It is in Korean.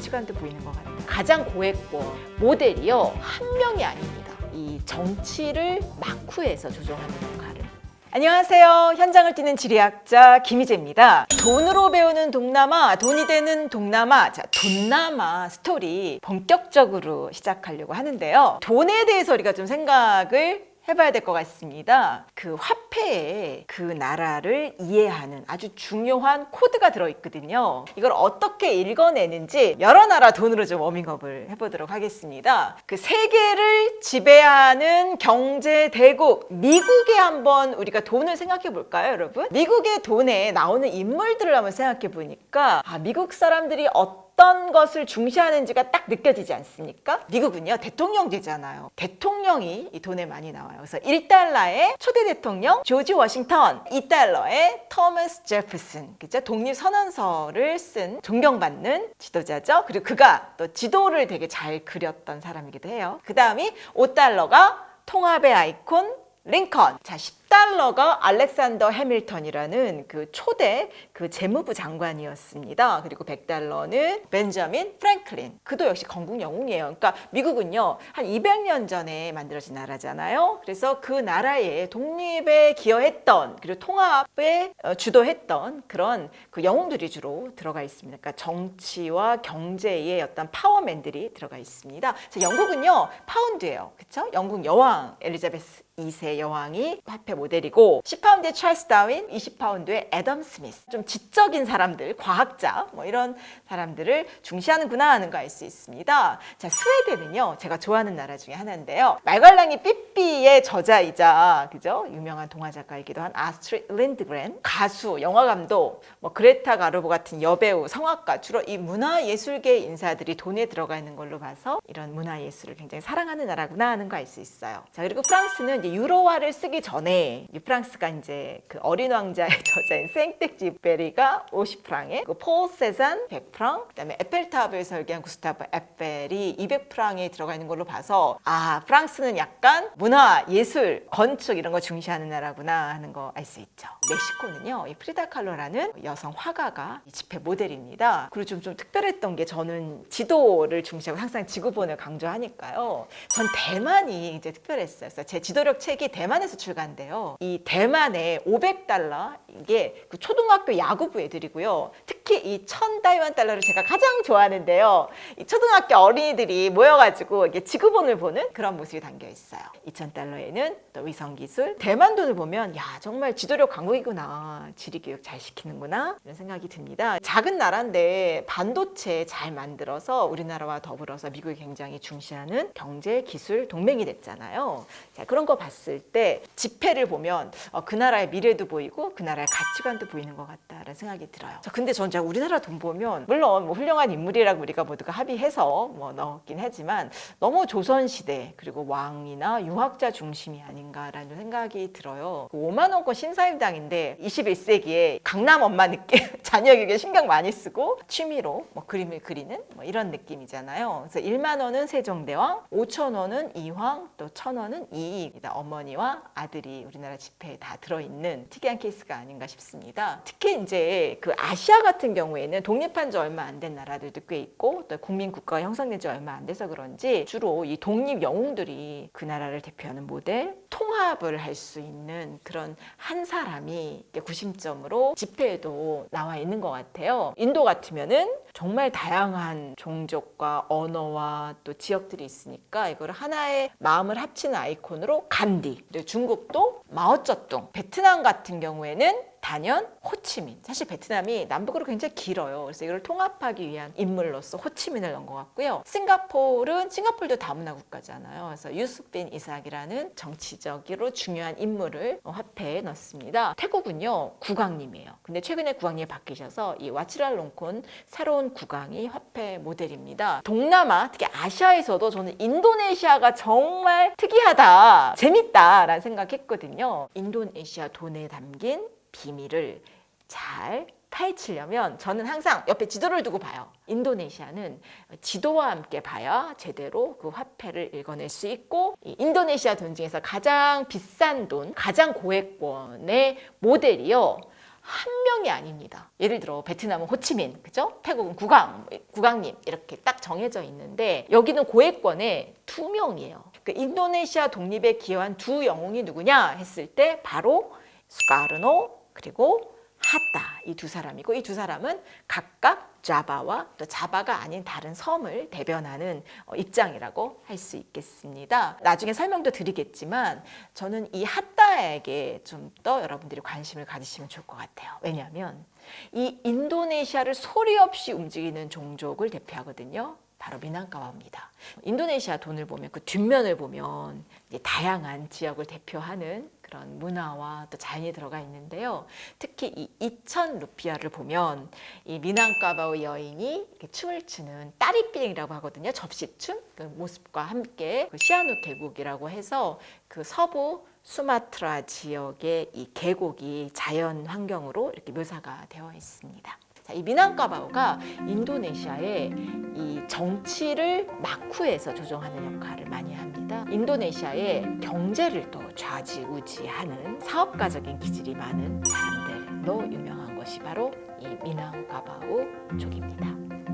가치관도 보이는 것 같아요. 가장 고액권 모델이요, 한 명이 아닙니다. 이 정치를 마쿠에서 조종하는 역할을. 안녕하세요. 현장을 뛰는 지리학자 김희재입니다. 돈으로 배우는 동남아, 돈이 되는 동남아. 자, 돈남아 스토리 본격적으로 시작하려고 하는데요. 돈에 대해서 우리가 좀 생각을 해봐야 될 것 같습니다. 그 화폐에 그 나라를 이해하는 아주 중요한 코드가 들어있거든요. 이걸 어떻게 읽어내는지 여러 나라 돈으로 좀 워밍업을 해보도록 하겠습니다. 그 세계를 지배하는 경제 대국 미국에 한번 우리가 돈을 생각해 볼까요, 여러분? 미국의 돈에 나오는 인물들을 한번 생각해 보니까 미국 사람들이 어떤 것을 중시하는지가 딱 느껴지지 않습니까? 미국은요, 대통령제잖아요. 대통령이 이 돈에 많이 나와요. 그래서 1달러의 초대 대통령 조지 워싱턴, 2달러의 토마스 제퍼슨, 그죠? 독립선언서를 쓴 존경받는 지도자죠. 그리고 그가 또 지도를 되게 잘 그렸던 사람이기도 해요. 그 다음이 5달러가 통합의 아이콘 링컨. 자, 10달러가 알렉산더 해밀턴이라는 그 초대 그 재무부 장관이었습니다. 그리고 100달러는 벤저민 프랭클린. 그도 역시 건국 영웅이에요. 그러니까 미국은요, 한 200년 전에 만들어진 나라잖아요. 그래서 그 나라의 독립에 기여했던, 그리고 통합에 주도했던 그런 그 영웅들이 주로 들어가 있습니다. 그러니까 정치와 경제의 어떤 파워맨들이 들어가 있습니다. 자, 영국은요, 파운드예요. 그렇죠? 영국 여왕 엘리자베스 2세 여왕이 화폐 모델이고, 10파운드의 찰스 다윈, 20파운드의 애덤 스미스. 좀 지적인 사람들, 과학자, 뭐 이런 사람들을 중시하는구나 하는 거 알 수 있습니다. 자, 스웨덴은요, 제가 좋아하는 나라 중에 하나인데요. 말괄량이 삐삐의 저자이자, 그죠? 유명한 동화 작가이기도 한 아스트리드 린드그렌, 가수, 영화 감독, 뭐 그레타 가르보 같은 여배우, 성악가, 주로 이 문화예술계 인사들이 돈에 들어가 있는 걸로 봐서 이런 문화예술을 굉장히 사랑하는 나라구나 하는 거 알 수 있어요. 자, 그리고 프랑스는 이제 유로화를 쓰기 전에 프랑스가 이제 그 어린 왕자의 저자인 생텍쥐페리가 50프랑에, 그 폴 세잔 100프랑, 그다음에 에펠탑을 설계한 구스타브 에펠이 200프랑에 들어가 있는 걸로 봐서 프랑스는 약간 문화, 예술, 건축 이런 거 중시하는 나라구나 하는 거 알 수 있죠. 멕시코는요, 이 프리다 칼로라는 여성 화가가 이 지폐 모델입니다. 그리고 좀 특별했던 게, 저는 지도를 중시하고 항상 지구본을 강조하니까요. 전 대만이 이제 특별했어요. 그래서 제 지도력 책이 대만에서 출간돼요. 이 대만의 500달러, 이게 그 초등학교 야구부 애들이고요. 특히 이 1000 달러를 제가 가장 좋아하는데요. 이 초등학교 어린이들이 모여가지고 이게 지구본을 보는 그런 모습이 담겨 있어요. 2000달러에는 또 위성기술. 대만 돈을 보면 정말 지도력 강국이구나, 지리교육 잘 시키는구나 이런 생각이 듭니다. 작은 나라인데 반도체 잘 만들어서 우리나라와 더불어서 미국이 굉장히 중시하는 경제 기술 동맹이 됐잖아요. 자, 그런 거 봤을 때 지폐를 보면 그 나라의 미래도 보이고 그 나라의 가치관도 보이는 것 같다라는 생각이 들어요. 자, 근데 전 제가 우리나라 돈 보면 물론 뭐 훌륭한 인물이라고 우리가 모두가 합의해서 뭐 넣었긴 하지만 너무 조선시대 그리고 왕이나 유학자 중심이 아닌가라는 생각이 들어요. 5만 원권 신사임당인데 21세기에 강남 엄마 느낌, 자녀 교육에 신경 많이 쓰고 취미로 뭐 그림을 그리는 뭐 이런 느낌이잖아요. 그래서 1만 원은 세종대왕, 5천 원은 이황, 또 1,000원은 이익이다. 어머니와 아들이 우리나라 지폐에 다 들어있는 특이한 케이스가 아닌가 싶습니다. 특히 이제 그 아시아 같은 경우에는 독립한 지 얼마 안 된 나라들도 꽤 있고, 또 국민 국가가 형성된 지 얼마 안 돼서 그런지 주로 이 독립 영웅들이 그 나라를 대표하는 모델, 통합을 할 수 있는 그런 한 사람이 구심점으로 지폐에도 나와 있는 것 같아요. 인도 같으면은 정말 다양한 종족과 언어와 또 지역들이 있으니까 이걸 하나의 마음을 합치는 아이콘으로 간디, 그리고 중국도 마오쩌둥, 베트남 같은 경우에는 단연 호치민. 사실 베트남이 남북으로 굉장히 길어요. 그래서 이걸 통합하기 위한 인물로서 호치민을 넣은 것 같고요. 싱가포르도 다문화 국가잖아요. 그래서 유스빈 이삭이라는 정치적으로 중요한 인물을 화폐에 넣습니다. 태국은요, 국왕님이에요. 근데 최근에 국왕님이 바뀌셔서 이 와치랄롱콘 새로운 국왕이 화폐 모델입니다. 동남아, 특히 아시아에서도 저는 인도네시아가 정말 특이하다, 재밌다라는 생각했거든요. 인도네시아 돈에 담긴 비밀을 잘 파헤치려면 저는 항상 옆에 지도를 두고 봐요. 인도네시아는 지도와 함께 봐야 제대로 그 화폐를 읽어낼 수 있고, 이 인도네시아 돈 중에서 가장 비싼 돈, 가장 고액권의 모델이요, 한 명이 아닙니다. 예를 들어 베트남은 호치민, 그죠? 태국은 국왕님 이렇게 딱 정해져 있는데 여기는 고액권에 2명이에요. 그 인도네시아 독립에 기여한 두 영웅이 누구냐 했을 때 바로 수카르노 그리고 하타 이 두 사람이고 이 두 사람은 각각 자바와 또 자바가 아닌 다른 섬을 대변하는 입장이라고 할 수 있겠습니다. 나중에 설명도 드리겠지만 저는 이 하타에게 좀 더 여러분들이 관심을 가지시면 좋을 것 같아요. 왜냐하면 이 인도네시아를 소리 없이 움직이는 종족을 대표하거든요. 바로 미난카바오입니다. 인도네시아 돈을 보면 그 뒷면을 보면 이제 다양한 지역을 대표하는 그런 문화와 또 자연이 들어가 있는데요. 특히 이 2000 루피아를 보면 이 미난카바오 여인이 이렇게 춤을 추는 따리빙이라고 하거든요. 접시춤 그 모습과 함께 그 시아누 계곡이라고 해서 그 서부 수마트라 지역의 이 계곡이 자연 환경으로 이렇게 묘사가 되어 있습니다. 이 미난카바오가 인도네시아의 이 정치를 마쿠에서 조정하는 역할을 많이 합니다. 인도네시아의 경제를 또 좌지우지하는 사업가적인 기질이 많은 사람들로 유명한 것이 바로 이 미난카바오족입니다.